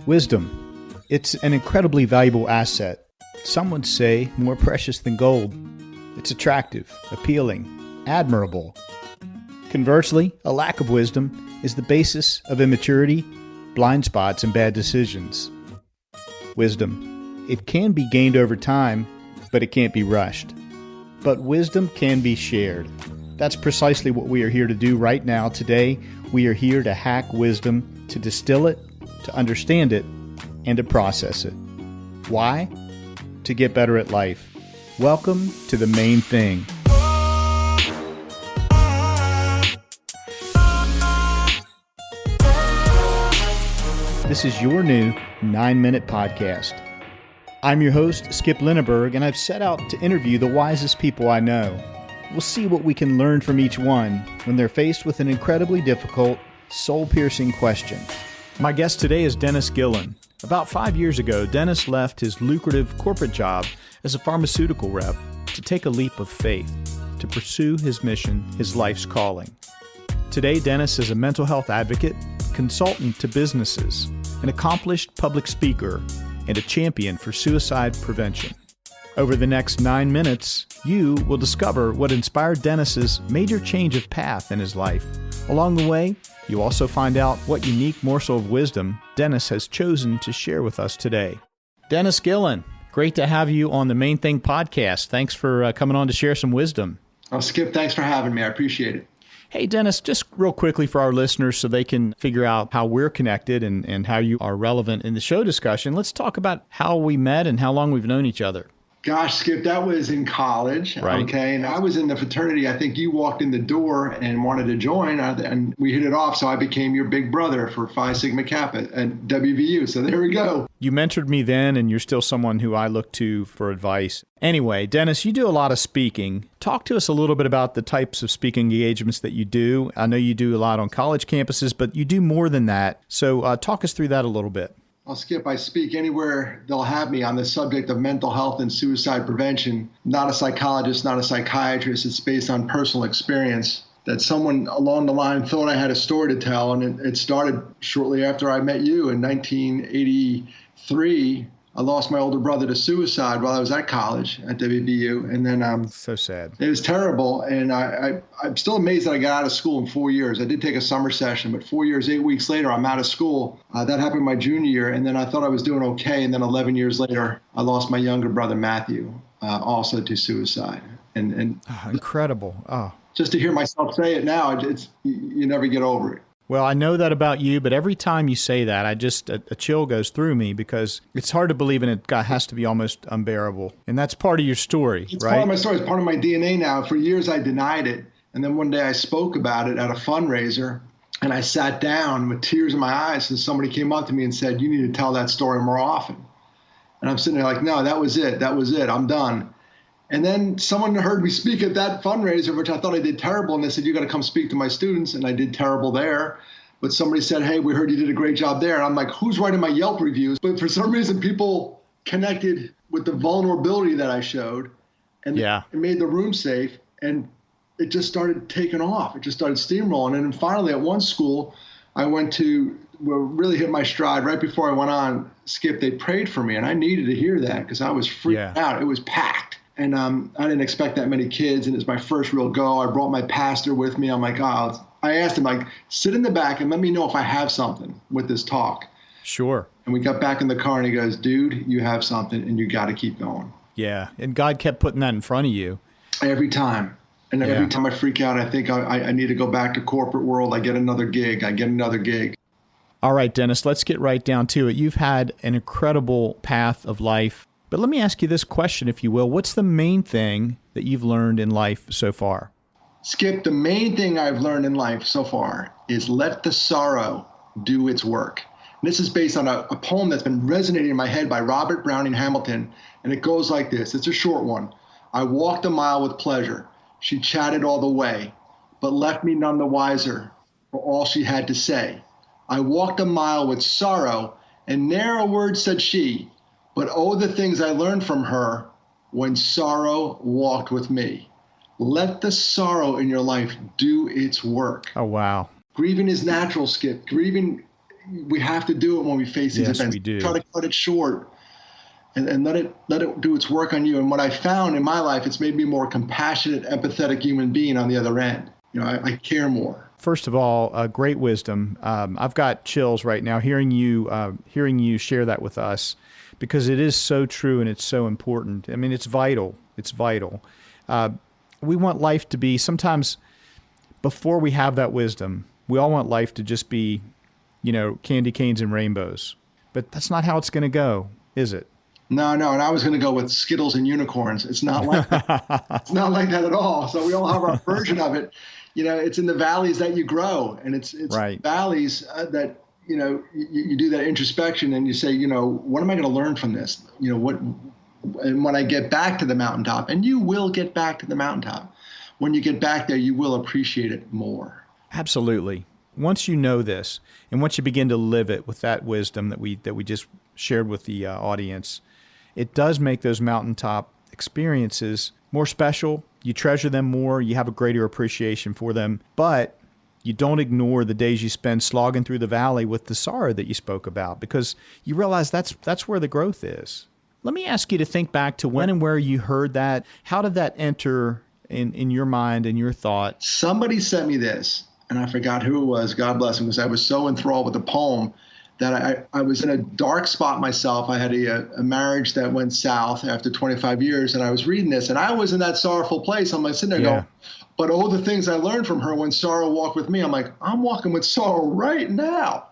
Wisdom. It's an incredibly valuable asset. Some would say more precious than gold. It's attractive, appealing, admirable. Conversely, a lack of wisdom is the basis of immaturity, blind spots, and bad decisions. Wisdom. It can be gained over time, but it can't be rushed. But wisdom can be shared. That's precisely what we are here to do right now. Today, we are here to hack wisdom, to distill it, to understand it, and to process it. Why? To get better at life. Welcome to The Main Thing. This is your new 9-minute podcast. I'm your host, Skip Linneberg, and I've set out to interview the wisest people I know. We'll see what we can learn from each one when they're faced with an incredibly difficult, soul-piercing question. My guest today is Dennis Gillan. About 5 years ago, Dennis left his lucrative corporate job as a pharmaceutical rep to take a leap of faith, to pursue his mission, his life's calling. Today, Dennis is a mental health advocate, consultant to businesses, an accomplished public speaker, and a champion for suicide prevention. Over the next 9 minutes, you will discover what inspired Dennis's major change of path in his life. Along the way, you'll also find out what unique morsel of wisdom Dennis has chosen to share with us today. Dennis Gillan, great to have you on the Main Thing podcast. Thanks for coming on to share some wisdom. Oh, Skip, thanks for having me. I appreciate it. Hey, Dennis, just real quickly for our listeners so they can figure out how we're connected and how you are relevant in the show discussion, let's talk about how we met and how long we've known each other. Gosh, Skip, that was in college, right. Okay? And I was in the fraternity. I think you walked in the door and wanted to join, and we hit it off, so I became your big brother for Phi Sigma Kappa at WVU. So there we go. You mentored me then, and you're still someone who I look to for advice. Anyway, Dennis, you do a lot of speaking. Talk to us a little bit about the types of speaking engagements that you do. I know you do a lot on college campuses, but you do more than that. So talk us through that a little bit. Well, Skip, I speak anywhere they'll have me on the subject of mental health and suicide prevention. Not a psychologist, not a psychiatrist. It's based on personal experience that someone along the line thought I had a story to tell. And it started shortly after I met you in 1983. I lost my older brother to suicide while I was at college at WVU. And then so sad. It was terrible. And I'm still amazed that I got out of school in 4 years. I did take a summer session, but 4 years, 8 weeks later, I'm out of school. That happened my junior year. And then I thought I was doing okay. And then 11 years later, I lost my younger brother, Matthew, also to suicide. And incredible. Oh, just to hear myself say it now, you never get over it. Well, I know that about you, but every time you say that, a chill goes through me because it's hard to believe, and it has to be almost unbearable. And that's part of your story, it's right? Part of my story. It's part of my DNA now. For years, I denied it. And then one day I spoke about it at a fundraiser, and I sat down with tears in my eyes, and somebody came up to me and said, "You need to tell that story more often." And I'm sitting there like, no, that was it. That was it. I'm done. And then someone heard me speak at that fundraiser, which I thought I did terrible. And they said, "You got to come speak to my students." And I did terrible there. But somebody said, "Hey, we heard you did a great job there." And I'm like, who's writing my Yelp reviews? But for some reason, people connected with the vulnerability that I showed. And It made the room safe. And it just started taking off. It just started steamrolling. And then finally, at one school, I went to really hit my stride right before I went on, Skip. They prayed for me. And I needed to hear that because I was freaked out. It was packed. And I didn't expect that many kids, and it's my first real go. I brought my pastor with me. I'm like, I asked him, like, sit in the back and let me know if I have something with this talk. Sure. And we got back in the car, and he goes, "Dude, you have something, and you got to keep going." Yeah, and God kept putting that in front of you. Every time. And every time I freak out, I think I need to go back to corporate world. I get another gig. All right, Dennis, let's get right down to it. You've had an incredible path of life. But let me ask you this question, if you will. What's the main thing that you've learned in life so far? Skip, the main thing I've learned in life so far is let the sorrow do its work. And this is based on a poem that's been resonating in my head by Robert Browning Hamilton. And it goes like this. It's a short one. "I walked a mile with pleasure. She chatted all the way, but left me none the wiser for all she had to say. I walked a mile with sorrow, and ne'er a word said she. But oh, the things I learned from her when sorrow walked with me." Let the sorrow in your life do its work. Oh, wow. Grieving is natural, Skip. Grieving we have to do it when we face these events. We do. Try to cut it short and let it do its work on you. And what I found in my life, it's made me a more compassionate, empathetic human being on the other end. I care more. First of all, great wisdom. I've got chills right now hearing you share that with us, because it is so true and it's so important. I mean, it's vital. It's vital. We want life to be, sometimes before we have that wisdom, we all want life to just be, candy canes and rainbows. But that's not how it's going to go, is it? No. And I was going to go with Skittles and unicorns. It's not like that. It's not like that at all. So we all have our version of it. It's in the valleys that you grow, and it's right. Valleys that, you do that introspection and you say, what am I going to learn from this? And when I get back to the mountaintop, and you will get back to the mountaintop, when you get back there, you will appreciate it more. Absolutely. Once you know this, and once you begin to live it with that wisdom that we just shared with the audience, it does make those mountaintop experiences more special. You treasure them more. You have a greater appreciation for them. But you don't ignore the days you spend slogging through the valley with the sorrow that you spoke about, because you realize that's where the growth is. Let me ask you to think back to when and where you heard that. How did that enter in your mind and your thought? Somebody sent me this, and I forgot who it was. God bless him, because I was so enthralled with the poem that I was in a dark spot myself. I had a marriage that went south after 25 years, and I was reading this, and I was in that sorrowful place. I'm like sitting there going, but all the things I learned from her when sorrow walked with me, I'm like, I'm walking with sorrow right now.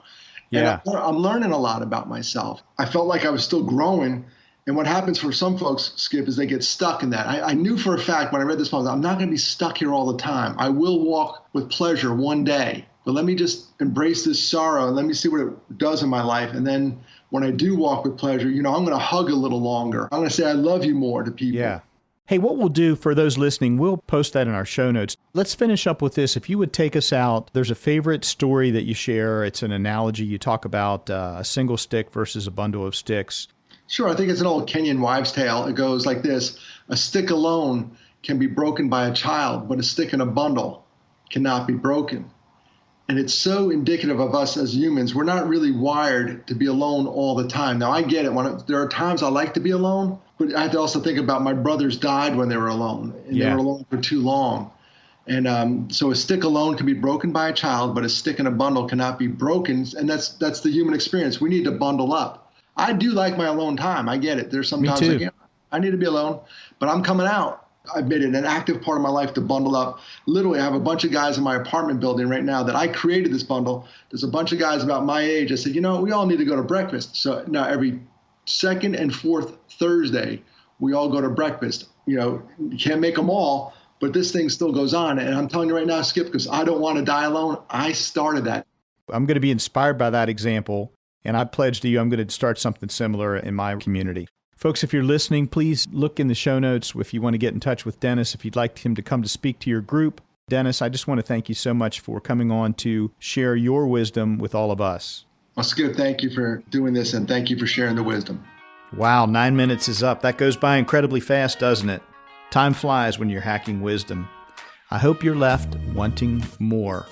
Yeah. And I'm learning a lot about myself. I felt like I was still growing. And what happens for some folks, Skip, is they get stuck in that. I knew for a fact when I read this poem, I'm not going to be stuck here all the time. I will walk with pleasure one day. But let me just embrace this sorrow and let me see what it does in my life. And then when I do walk with pleasure, I'm going to hug a little longer. I'm going to say I love you more to people. Yeah. Hey, what we'll do for those listening, we'll post that in our show notes. Let's finish up with this. If you would take us out, there's a favorite story that you share. It's an analogy. You talk about a single stick versus a bundle of sticks. Sure. I think it's an old Kenyan wives' tale. It goes like this. A stick alone can be broken by a child, but a stick in a bundle cannot be broken. And it's so indicative of us as humans. We're not really wired to be alone all the time. Now, I get it. There are times I like to be alone, but I have to also think about my brothers died when they were alone, and they were alone for too long. And so a stick alone can be broken by a child, but a stick in a bundle cannot be broken. And that's the human experience. We need to bundle up. I do like my alone time. I get it. There's sometimes I need to be alone, but I'm coming out. I've made it an active part of my life to bundle up. Literally, I have a bunch of guys in my apartment building right now that I created this bundle. There's a bunch of guys about my age. I said, we all need to go to breakfast. So now every second and fourth Thursday, we all go to breakfast. You can't make them all, but this thing still goes on. And I'm telling you right now, Skip, because I don't want to die alone. I started that. I'm going to be inspired by that example. And I pledge to you, I'm going to start something similar in my community. Folks, if you're listening, please look in the show notes if you want to get in touch with Dennis, if you'd like him to come to speak to your group. Dennis, I just want to thank you so much for coming on to share your wisdom with all of us. Well, Skip, thank you for doing this, and thank you for sharing the wisdom. Wow, 9 minutes is up. That goes by incredibly fast, doesn't it? Time flies when you're hacking wisdom. I hope you're left wanting more.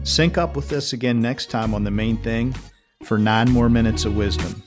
Sync up with us again next time on The Main Thing for 9 more minutes of wisdom.